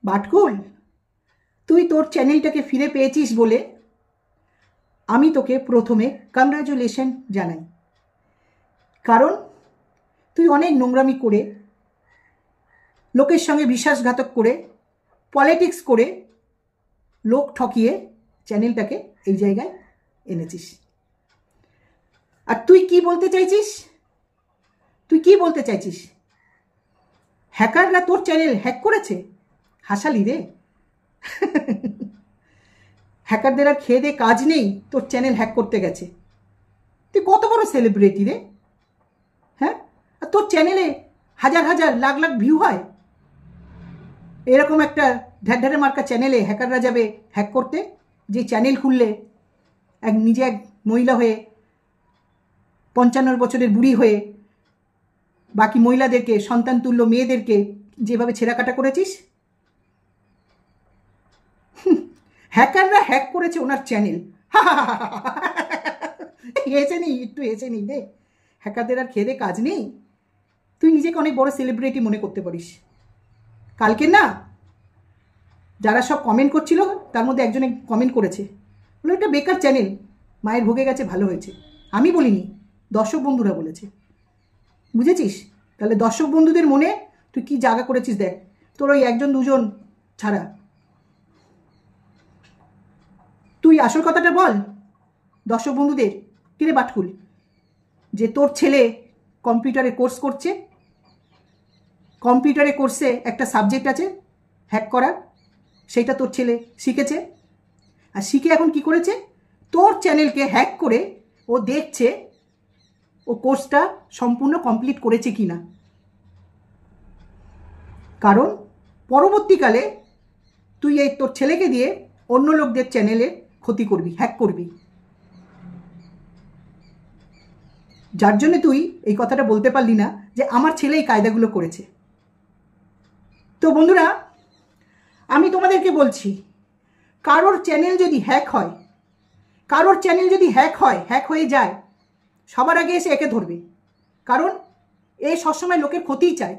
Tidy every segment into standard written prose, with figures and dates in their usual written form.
বাটকুল, তুই তোর চ্যানেলটাকে ফিরে পেয়েছিস বলে আমি তোকে প্রথমে কংগ্রাচুলেশন জানাই। কারণ তুই অনেক নোংরামি করে, লোকের সঙ্গে বিশ্বাসঘাতক করে, পলিটিক্স করে, লোক ঠকিয়ে চ্যানেলটাকে এই জায়গায় এনেছিস। আর তুই কি বলতে চাইছিস? হ্যাকাররা তোর চ্যানেল হ্যাক করেছে? হাসালি রে। হ্যাকারদের আর খেয়ে দে কাজ নেই, তোর চ্যানেল হ্যাক করতে গেছে। তুই কত বড় সেলিব্রিটি রে, হ্যাঁ? আর তোর চ্যানেলে হাজার হাজার লাখ লাখ ভিউ হয়। এরকম একটা ঢ্যাঢ্যারে মার্কা চ্যানেলে হ্যাকাররা যাবে হ্যাক করতে, যে চ্যানেল খুললে নিজে এক মহিলা হয়ে, 55 বছরের বুড়ি হয়ে বাকি মহিলাদেরকে, সন্তান তুল্য মেয়েদেরকে যেভাবে ছেঁড়াকাটা করেছিস। হ্যাকাররা হ্যাক করেছে ওনার চ্যানেল। একটু হেসে নি রে। হ্যাকারদের আর খেয়ে দে কাজ নেই, তুই নিজেকে অনেক বড় সেলিব্রিটি মনে করতে পারিস। কালকে না যারা সব কমেন্ট করছিল তার মধ্যে একজনে কমেন্ট করেছে, বলে এটা বেকার চ্যানেল, মায়ের ভোগে গেছে, ভালো হয়েছে। আমি বলিনি, দর্শক বন্ধুরা বলেছে। বুঝেছিস? তাহলে দর্শক বন্ধুদের মনে তুই কি জায়গা করেছিস দেখ, তোর ওই একজন দুজন ছাড়া। তুই আসল কথাটা বল দর্শক বন্ধুদের। কিরে বাটকুল, যে তোর ছেলে কম্পিউটারে কোর্স করছে, কম্পিউটারে কোর্সে একটা সাবজেক্ট আছে হ্যাক করা, সেইটা তোর ছেলে শিখেছে। আর শিখে এখন কি করেছে, তোর চ্যানেলকে হ্যাক করে ও দেখছে ও কোর্সটা সম্পূর্ণ কমপ্লিট করেছে কি না। কারণ পরবর্তীকালে তুই এই তোর ছেলেকে দিয়ে অন্য লোকদের চ্যানেলে ক্ষতি করবি, হ্যাক করবি। যার জন্য তুই এই কথাটা বলতে পারলি না যে আমার ছেলে এই কায়দাগুলো করেছে। তো বন্ধুরা, আমি তোমাদেরকে বলছি, কারোর চ্যানেল যদি হ্যাক হয়, হ্যাক হয়ে যায়, সবার আগে এসে একে ধরবে। কারণ এ সবসময় লোকের ক্ষতিই চায়।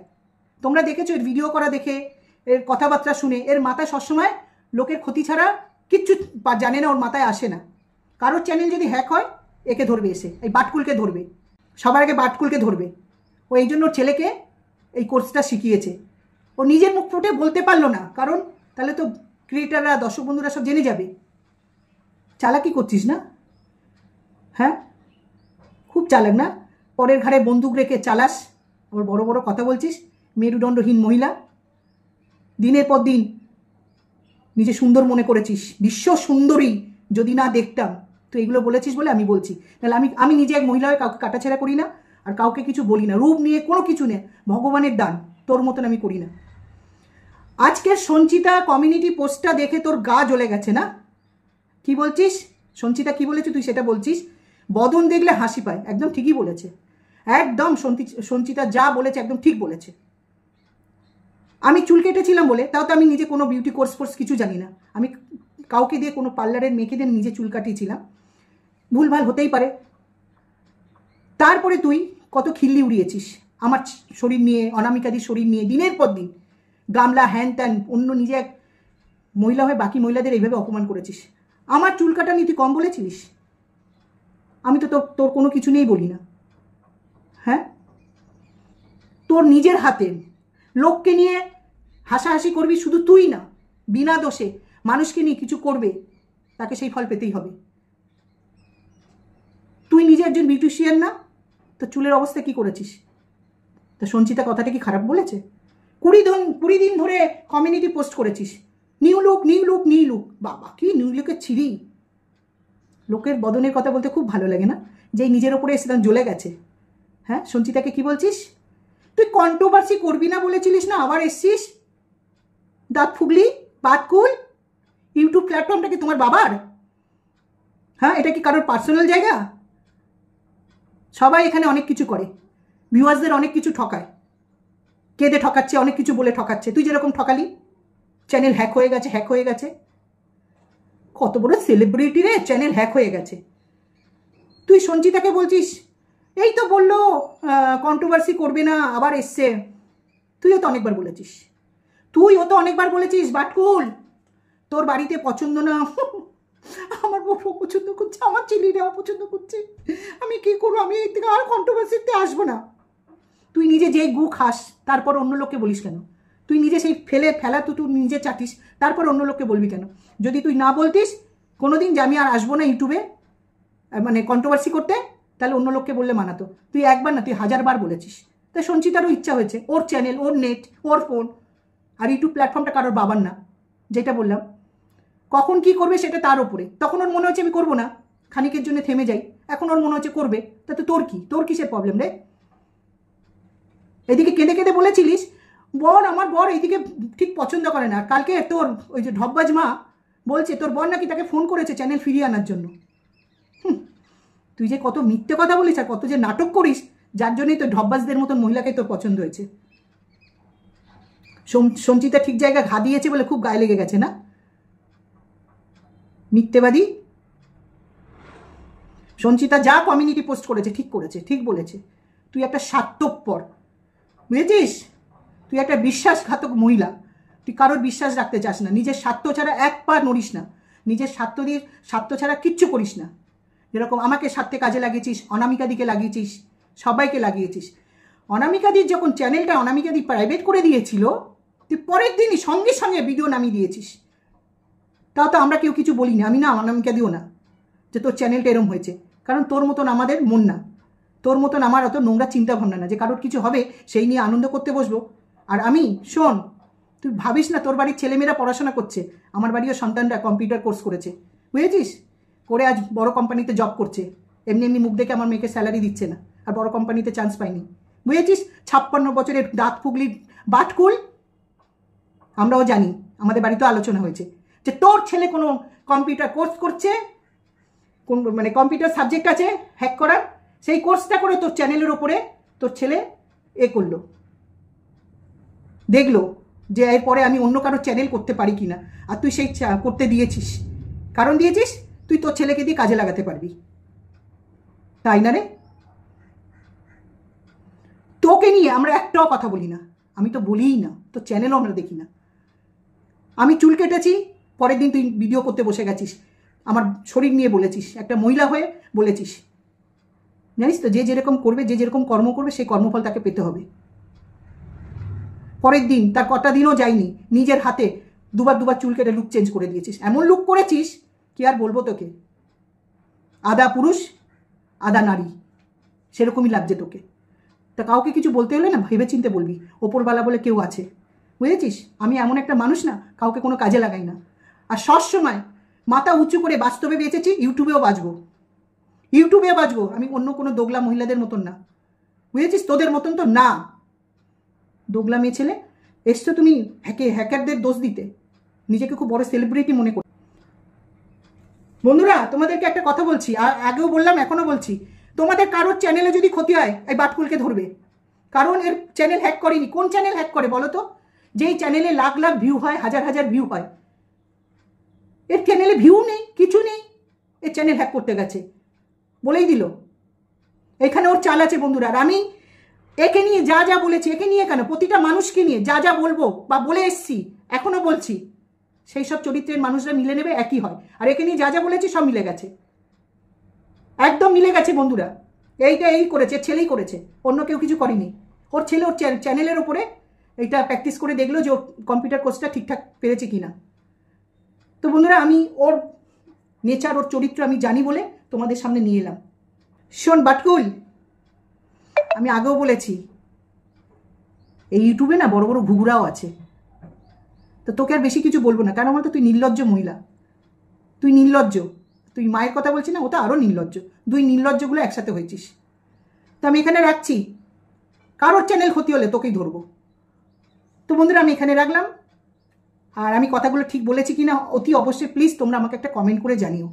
তোমরা দেখেছো এর ভিডিও করা দেখে, এর কথাবার্তা শুনে, এর মাথায় সবসময় লোকের ক্ষতি ছাড়া কিচ্ছু জানে না, ওর মাথায় আসে না। কারোর চ্যানেল যদি হ্যাক হয়, একে ধরবে, এসে এই বাটকুলকে ধরবে, সবার আগে বাটকুলকে ধরবে। ও এই জন্য ওর ছেলেকে এই কোর্সটা শিখিয়েছে। ও নিজের মুখ ফুটে বলতে পারলো না, কারণ তাহলে তো ক্রিয়েটাররা, দর্শক বন্ধুরা সব জেনে যাবে। চালাকি করছিস না? হ্যাঁ, খুব চালাক না? পরের ঘাড়ে বন্দুক রেখে চালাস, আবার বড় বড় কথা বলছিস। মেরুদণ্ডহীন মহিলা, দিনের পর দিন নিজে সুন্দর মনে করেছিস, বিশ্ব সুন্দরী যদি না দেখতাম। তো এগুলো বলেছিস বলে আমি বলছি, তাহলে আমি নিজে এক মহিলা হয়ে কাউকে কাটাছেড়া করি না, আর কাউকে কিছু বলি না। রূপ নিয়ে কোনো কিছু নেই, ভগবানের দান, তোর মতন আমি করি না। আজকের সঞ্চিতা কমিউনিটি পোস্টটা দেখে তোর গা জ্বলে গেছে না? কি বলছিস? সঞ্চিতা কি বলেছে তুই সেটা বলছিস? বদন দেখলে হাসি পায়, একদম ঠিকই বলেছে। একদম সঞ্চিতা যা বলেছে একদম ঠিক বলেছে। আমি চুল কেটেছিলাম বলে, তাও তো আমি নিজে কোনো বিউটি কোর্স কিছু জানি না। আমি কাউকে দিয়ে, কোনো পার্লারের মেয়েকে দিয়ে নিজে চুল কাটিয়েছিলাম। ভুলভাল হতেই পারে। তারপরে তুই কত খিল্লি উড়িয়েছিস আমার শরীর নিয়ে, অনামিকাদির শরীর নিয়ে, দিনের পর দিন গামলা হ্যান ত্যান, অন্য নিজে এক মহিলা হয়ে বাকি মহিলাদের এইভাবে অপমান করেছিস। আমার চুল কাটা নিয়ে তুই কম বলেছিলিস? আমি তো তোর কোনো কিছু নিয়েই বলি না। হ্যাঁ, তোর নিজের হাতে লোককে নিয়ে হাসাহাসি করবি, শুধু তুই না, বিনা দোষে মানুষকে নিয়ে কিছু করবে, তাকে সেই ফল পেতেই হবে। তুই নিজে একজন বিউটিশিয়ান না? তো চুলের অবস্থা কি করেছিস? তো সঞ্চিতা কথাটা কি খারাপ বলেছে? 20 দিন ধরে কমিউনিটি পোস্ট করেছিস, নিউ লুক। বাবা, কি নিউ লুকের ছিরি! লোকের বদনের কথা বলতে খুব ভালো লাগে না? যেই নিজের ওপরে এসে জ্বলে গেছে। হ্যাঁ, সঞ্চিতাকে কি বলছিস? তুই কন্ট্রোভার্সি করবি না বলেছিলিস না, আবার এসছিস। দাঁত ফুগলি, বাটকুল। ইউটিউব প্ল্যাটফর্মটা কি তোমার বাবার? হ্যাঁ, এটা কি কারোর পার্সোনাল জায়গা? সবাই এখানে অনেক কিছু করে, ভিউয়ার্সদের অনেক কিছু ঠকায়, কেঁদে ঠকাচ্ছে, অনেক কিছু বলে ঠকাচ্ছে। তুই যেরকম ঠকালি, চ্যানেল হ্যাক হয়ে গেছে। কত বড় সেলিব্রিটি রে, চ্যানেল হ্যাক হয়ে গেছে। তুই সঞ্চিতাকে বলছিস, এই তো বললো কন্ট্রোভার্সি করবে না, আবার এসছে। তুইও তো অনেকবার বলেছিস তুইও তো অনেকবার বলেছিস বাটকুল তোর বাড়িতে পছন্দ না, আমার বউ অপছন্দ করছে, আমার ছেলেরা অপছন্দ করছে, আমি কি করবো, আমি এর থেকে আর কন্ট্রোভার্সিতে আসবো না। তুই নিজে যেই গু খাস তারপর অন্য লোককে বলিস কেন? তুই নিজে সেই ফেলা তুই নিজে চাটিস, তারপর অন্য লোককে বলবি কেন? যদি তুই না বলতিস কোনোদিন যে আমি আর আসবো না ইউটিউবে মানে কন্ট্রোভার্সি করতে, তাহলে অন্য লোককে বললে মানাতো। তুই একবার না, তুই 1000 বার বলেছিস। তাই সঞ্চিতারও ইচ্ছা হয়েছে, ওর চ্যানেল, ওর নেট, ওর ফোন, আর ইউটিউব প্ল্যাটফর্মটা কারোর বাবার না, যেটা বললাম। কখন কি করবে সেটা তার ওপরে। তখন ওর মনে হচ্ছে আমি করবো না, খানিকের জন্য থেমে যাই, এখন ওর মনে হচ্ছে করবে, তাতে তোর কি? তোর কিসের প্রবলেম রে? এদিকে কেঁদে কেঁদে বলেছিলিস আমার বর এইদিকে ঠিক পছন্দ করে না, কালকে তোর ওই যে ঢব্বাজ মা বলছে তোর বর নাকি তাকে ফোন করেছে চ্যানেল ফিরিয়ে আনার জন্য। তুই যে কত মিথ্যে কথা বলিস আর কত যে নাটক করিস, যার জন্যই তোর ঢব্বাজদের মতন মহিলাকে তোর পছন্দ হয়েছে। সঞ্চিতা ঠিক জায়গা ঘা দিয়েছে বলে খুব গায়ে লেগে গেছে না? মিথ্যেবাদী। সঞ্চিতা যা কমিউনিটি পোস্ট করেছে ঠিক করেছে, ঠিক বলেছে। তুই একটা স্বার্থপর, বুঝেছিস? তুই একটা বিশ্বাসঘাতক মহিলা। তুই কারোর বিশ্বাস রাখতে চাস না, নিজের স্বার্থ ছাড়া এক পা নড়িস না, নিজের স্বার্থ ছাড়া কিচ্ছু করিস না। যেরকম আমাকে স্বার্থে কাজে লাগিয়েছিস, অনামিকাদিকে লাগিয়েছিস, সবাইকে লাগিয়েছিস। অনামিকাদির যখন চ্যানেলটা অনামিকাদি প্রাইভেট করে দিয়েছিল, তুই পরের দিনই সঙ্গে সঙ্গে ভিডিও নামিয়ে দিয়েছিস। তাও তো আমরা কেউ কিছু বলি না, আমি না, অনামিকাদিও না, যে তোর চ্যানেলটা এরম হয়েছে। কারণ তোর মতন আমাদের মন না, তোর মতন আমার অত নোংরা চিন্তা ভাবনা না যে কারোর কিছু হবে সেই নিয়ে আনন্দ করতে বসবো। আর আমি শোন, তুই ভাবিস না তোর বাড়ির ছেলেমেয়েরা পড়াশোনা করছে, আমার বাড়িও সন্তানরা কম্পিউটার কোর্স করেছে, বুঝেছিস? করে আজ বড় কোম্পানিতে জব করছে। এমনি এমনি মুখ দেখে আমার মেয়েকে স্যালারি দিচ্ছে না, আর বড় কোম্পানিতে চান্স পাইনি, বুঝেছিস? 56 বছরের দাঁত ফুগলি বাটকুল। আমরাও জানি, আমাদের বাড়িতেও আলোচনা হয়েছে যে তোর ছেলে কোনো কম্পিউটার কোর্স করছে, কোন মানে কম্পিউটার সাবজেক্ট আছে হ্যাক করার, সেই কোর্সটা করে তোর চ্যানেলের ওপরে তোর ছেলে করলো, দেখলো যে এরপরে আমি অন্য কারোর চ্যানেল করতে পারি কিনা, আর তুই সেই করতে দিয়েছিস। কারণ দিয়েছিস তুই তোর ছেলেকে দিয়ে কাজে লাগাতে পারবি, তাই না রে? তোকে নিয়ে আমরা একটাও কথা বলি না, আমি তো বলিই না, তোর চ্যানেলও আমরা দেখি না। আমি চুল কেটেছি, পরের দিন তুই ভিডিও করতে বসে গেছিস, আমার শরীর নিয়ে বলেছিস, একটা মহিলা হয়ে বলেছিস। জানিস তো, যে যেরকম করবে, যে যেরকম কর্ম করবে সেই কর্মফল তাকে পেতে হবে। পরের দিন তার কটা দিনও যায়নি, নিজের হাতে দুবার চুল কেটে লুক চেঞ্জ করে দিয়েছিস। এমন লুক করেছিস কি আর বলবো তোকে, আধা পুরুষ আধা নারী, সেরকমই লাগছে তোকে। তা কাউকে কিছু বলতে হলে না ভেবে চিনতে বলবি, ওপরওয়ালা বলে কেউ আছে, বুঝেছিস? আমি এমন একটা মানুষ না, কাউকে কোনো কাজে লাগাই না। আর সবসময় মাথা উঁচু করে বাস্তবে বেঁচেছি, ইউটিউবেও বাঁচবো। আমি অন্য কোনো দোগলা মহিলাদের মতন না, বুঝেছিস? তোদের মতন তো না। দোগলা মেয়ে ছেলে এসছো তুমি হ্যাকারদের দোষ দিতে, নিজেকে খুব বড় সেলিব্রিটি মনে কর। বন্ধুরা, তোমাদেরকে একটা কথা বলছি, আর আগেও বললাম, এখনো বলছি, তোমাদের কারোর চ্যানেলে যদি ক্ষতি হয়, এই বাটকুলকে ধরবে। কারণ এর চ্যানেল হ্যাক করেনি। কোন চ্যানেল হ্যাক করে বলো তো? যেই চ্যানেলে লাখ লাখ ভিউ হয়, হাজার হাজার ভিউ হয়। এর চ্যানেলে ভিউ নেই, কিছু নেই, এর চ্যানেল হ্যাক করতে গেছে, বলেই দিল। এখানে ওর চাল আছে বন্ধুরা। আর আমি একে নিয়ে যা যা বলেছি, একে নিয়ে কেন, প্রতিটা মানুষকে নিয়ে যা যা বলবো বা বলে এসছি, এখনো বলছি, সেই সব চরিত্রের মানুষরা মিলে নেবে, একই হয়। আর একে নিয়ে যা যা বলেছি সব মিলে গেছে, একদম মিলে গেছে বন্ধুরা। এইটা এই করেছে, ছেলেই করেছে, অন্য কেউ কিছু করেনি। ওর ছেলে ওর চ্যানেলের ওপরে এইটা প্র্যাকটিস করে দেখলো যে ওর কম্পিউটার কোর্সটা ঠিকঠাক পেরেছে কিনা। তো বন্ধুরা, আমি ওর নেচার, ওর চরিত্র আমি জানি বলে তোমাদের সামনে নিয়ে এলাম। শোন বাটকুল, আমি আগেও বলেছি, এই ইউটিউবে না বড় বড় ঘুঘুরাও আছে। তো তোকে আর বেশি কিছু বলবো না, কারণ বলতো তুই নির্লজ্জ মহিলা, তুই নির্লজ্জ। তুই মায়ের কথা বলছিস না, ও তো আরও নির্লজ্জ। দুই নির্লজ্জগুলো একসাথে হয়েছিস। তো আমি এখানে রাখছি, কারোর চ্যানেল ক্ষতি হলে তোকেই ধরবো। তো বন্ধুরা, আমি এখানে রাখলাম। আর আমি কথাগুলো ঠিক বলেছি কিনা অতি অবশ্যই প্লিজ তোমরা আমাকে একটা কমেন্ট করে জানিও।